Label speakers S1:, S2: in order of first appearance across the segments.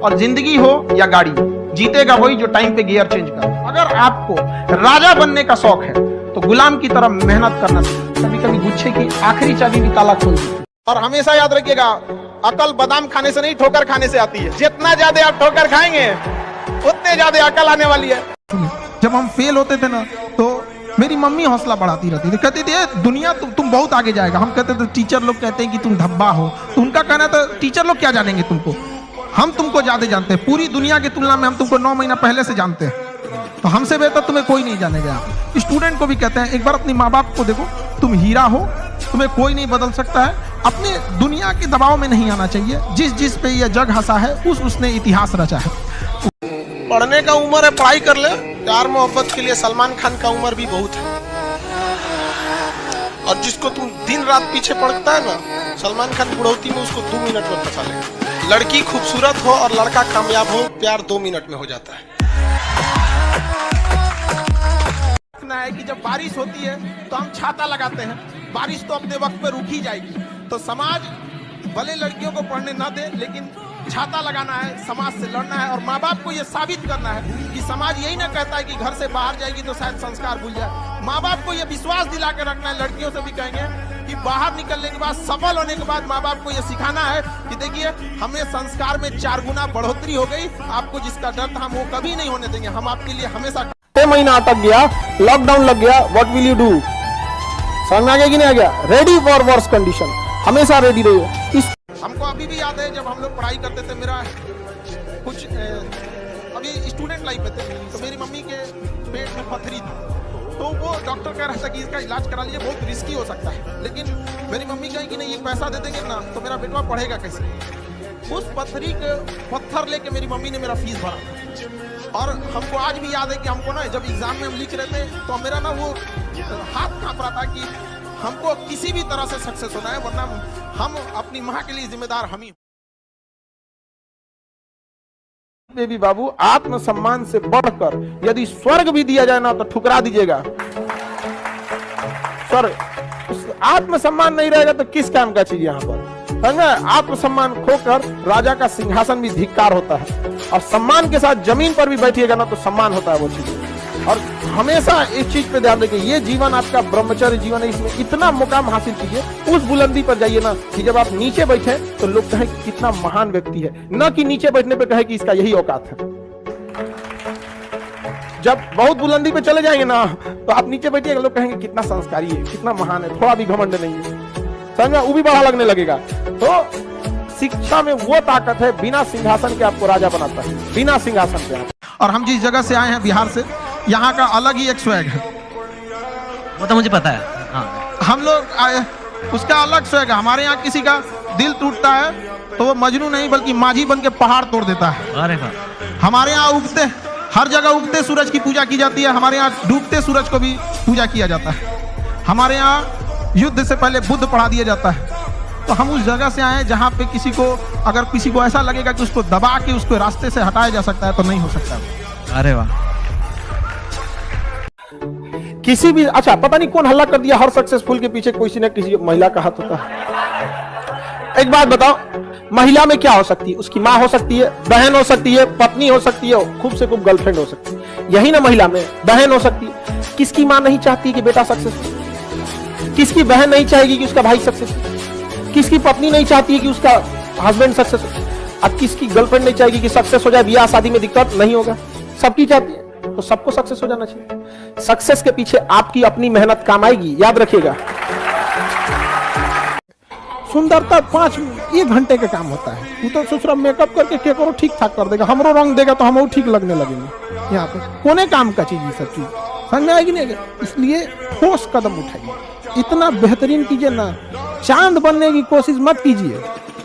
S1: और जिंदगी हो या गाड़ी, जीतेगा वही जो टाइम पे गियर चेंज कर। अगर आपको राजा बनने का शौक है तो गुलाम की तरह मेहनत करना चाहिए। कभी कभी गुच्छे की आखिरी चाबी भी ताला खोल देती है। और हमेशा याद रखिएगा, अकल बादाम खाने से नहीं, ठोकर खाने से आती है। जितना ज्यादा आप ठोकर खाएंगे उतने ज्यादा अकल आने वाली है। जब हम फेल होते थे ना तो मेरी मम्मी हौसला बढ़ाती रहती थी, कहती थी दुनिया तुम बहुत आगे जाएगा। हम कहते थे टीचर लोग कहते हैं कि तुम धब्बा हो, तो उनका कहना था टीचर लोग क्या जानेंगे तुमको, हम तुमको ज्यादा जानते हैं। पूरी दुनिया की तुलना में हम तुमको 9 महीना पहले से जानते हैं, तो हमसे बेहतर तुम्हें कोई नहीं जानेगा। स्टूडेंट को भी कहते हैं एक बार अपनी माँ बाप को देखो, तुम हीरा हो, तुम्हें कोई नहीं बदल सकता है। अपने दुनिया के दबाव में नहीं आना चाहिए। जिस पे यह जग हंसा है उसने इतिहास रचा है। पढ़ने का उम्र है, पढ़ाई कर ले। प्यार मोहब्बत के लिए सलमान खान का उम्र भी बहुत है। और जिसको तुम दिन रात पीछे पड़ता है ना, सलमान खान बुढ़ौती में उसको 2 मिनट में फंसा लेगा। लड़की खूबसूरत हो और लड़का कामयाब हो, प्यार 2 मिनट में हो जाता है। है कि जब बारिश होती है तो हम छाता लगाते हैं, बारिश तो अपने वक्त पे रुक ही जाएगी। तो समाज भले लड़कियों को पढ़ने ना दे, लेकिन छाता लगाना है, समाज से लड़ना है। और माँ बाप को यह साबित करना है कि समाज यही ना कहता है कि घर से बाहर जाएगी तो शायद संस्कार भूल जाए। माँ बाप को यह विश्वास दिला के रखना है। लड़कियों से भी कहेंगे कि बाहर निकलने के बाद, सफल होने के बाद माँ बाप को यह सिखाना है कि देखिए हमें संस्कार में 4 गुना बढ़ोतरी हो गई। आपको जिसका डर था हम वो कभी नहीं होने देंगे। हम आपके लिए हमेशा। 6 महीना अटक गया, लॉकडाउन लग गया, व्हाट विल यू डू? समझ में आ गया कि नहीं आ गया? रेडी फॉर वर्स कंडीशन, हमेशा रेडी रहिए। हमको अभी भी याद है जब हम लोग पढ़ाई करते थे, मेरा कुछ अभी स्टूडेंट लाइफ में थे, तो मेरी मम्मी के पेट में पथरी थी। तो वो डॉक्टर कह रहा था कि इसका इलाज करा लीजिए, बहुत रिस्की हो सकता है। लेकिन मेरी मम्मी कही कि नहीं, ये पैसा दे देंगे ना तो मेरा बेटवा पढ़ेगा कैसे। उस पथरी के पत्थर लेके मेरी मम्मी ने मेरा फीस भरा। और हमको आज भी याद है कि हमको ना जब एग्जाम में हम लिख रहे थे तो मेरा ना वो हाथ कांप रहा था कि हमको किसी भी तरह से सक्सेस होना है, वरना हम अपनी माँ के लिए जिम्मेदार हम ही। बेबी बाबू, आत्मसम्मान से बढ़कर यदि स्वर्ग भी दिया जाए ना तो ठुकरा दीजिएगा। स्वर्ग, आत्मसम्मान नहीं रहेगा तो किस काम का चीज यहाँ पर? आत्मसम्मान खोकर राजा का सिंहासन भी धिक्कार होता है, और सम्मान के साथ जमीन पर भी बैठिएगा ना तो सम्मान होता है वो चीज। और हमेशा इस चीज पे ध्यान रखिए, ये जीवन आपका ब्रह्मचर्य जीवन है, इसमें इतना मुकाम हासिल कीजिए, उस बुलंदी पर जाइए ना कि जब आप नीचे बैठे तो लोग कहें कि कितना महान व्यक्ति है, न कि नीचे बैठने पे कहे कि इसका यही औकात है। जब बहुत बुलंदी पे चले जाएंगे ना तो आप नीचे बैठिएगा, लोग कहेंगे कितना संस्कारी है, कितना महान है, थोड़ा भी घमंड नहीं है, समझा? वो भी बड़ा लगने लगेगा। तो शिक्षा में वो ताकत है, बिना सिंहासन के आपको राजा बनाता है, बिना सिंहासन के। और हम जिस जगह से आए हैं, बिहार से, यहाँ का अलग ही एक स्वैग है।
S2: वो तो मुझे पता है। हाँ।
S1: हम लोग आए, उसका अलग स्वैग है। हमारे यहाँ किसी का दिल टूटता है तो वो मजनू नहीं बल्कि माझी बन के पहाड़ तोड़ देता है।
S2: अरे वाह।
S1: हमारे यहाँ उगते, हर जगह उगते सूरज की पूजा की जाती है, हमारे यहाँ डूबते सूरज को भी पूजा किया जाता है। हमारे यहाँ युद्ध से पहले बुद्ध पढ़ा दिया जाता है। तो हम उस जगह से आए जहाँ पे किसी को, अगर किसी को ऐसा लगेगा कि उसको दबा के उसको रास्ते से हटाया जा सकता है तो नहीं हो सकता।
S2: अरे वाह।
S3: किसी भी, अच्छा पता नहीं कौन हल्ला कर दिया, हर सक्सेसफुल के पीछे किसी न किसी महिला का हाथ होता है। एक बात बताओ, महिला में क्या हो सकती है? उसकी माँ हो सकती है, बहन हो सकती है, पत्नी हो सकती है, खूब से खूब गर्लफ्रेंड हो सकती है। यही ना महिला में बहन हो सकती है। किसकी माँ नहीं चाहती कि बेटा सक्सेसफुल? किसकी बहन नहीं चाहेगी कि उसका भाई सक्सेसफुल? किसकी पत्नी नहीं चाहती है कि उसका हस्बैंड सक्सेसफुल? अब किसकी गर्लफ्रेंड नहीं चाहेगी कि सक्सेस हो जाए, ब्याह शादी में दिक्कत नहीं होगा? सबकी चाहती है। तो सबको सक्सेस हो जाना चाहिए। सक्सेस के पीछे आपकी अपनी मेहनत काम आएगी, याद रखिएगा। सुंदरता 1 घंटे का काम होता है। तू तो सोच रहा मेकअप करके क्या करो, ठीक ठाक कर देगा, हमरो रंग देगा तो हम ठीक लगने लगेंगे। यहाँ पे कोने काम का चीज, ये सब चीज समझ में आएगी नहीं? इसलिए ठोस कदम उठाइए, इतना बेहतरीन कीजिए ना। चांद बनने की कोशिश मत कीजिए,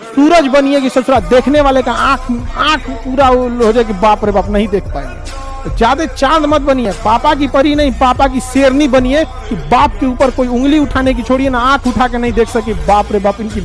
S3: सूरज बनिए कि ससुरा देखने वाले का आंख पूरा हो जाए कि बाप रे बाप नहीं देख पाएंगे। ज्यादा चांद मत बनिए, पापा की परी नहीं, पापा की शेरनी बनिए कि बाप के ऊपर कोई उंगली उठाने की छोड़िए ना, आंख उठा के नहीं देख सके बाप रे बाप इनकी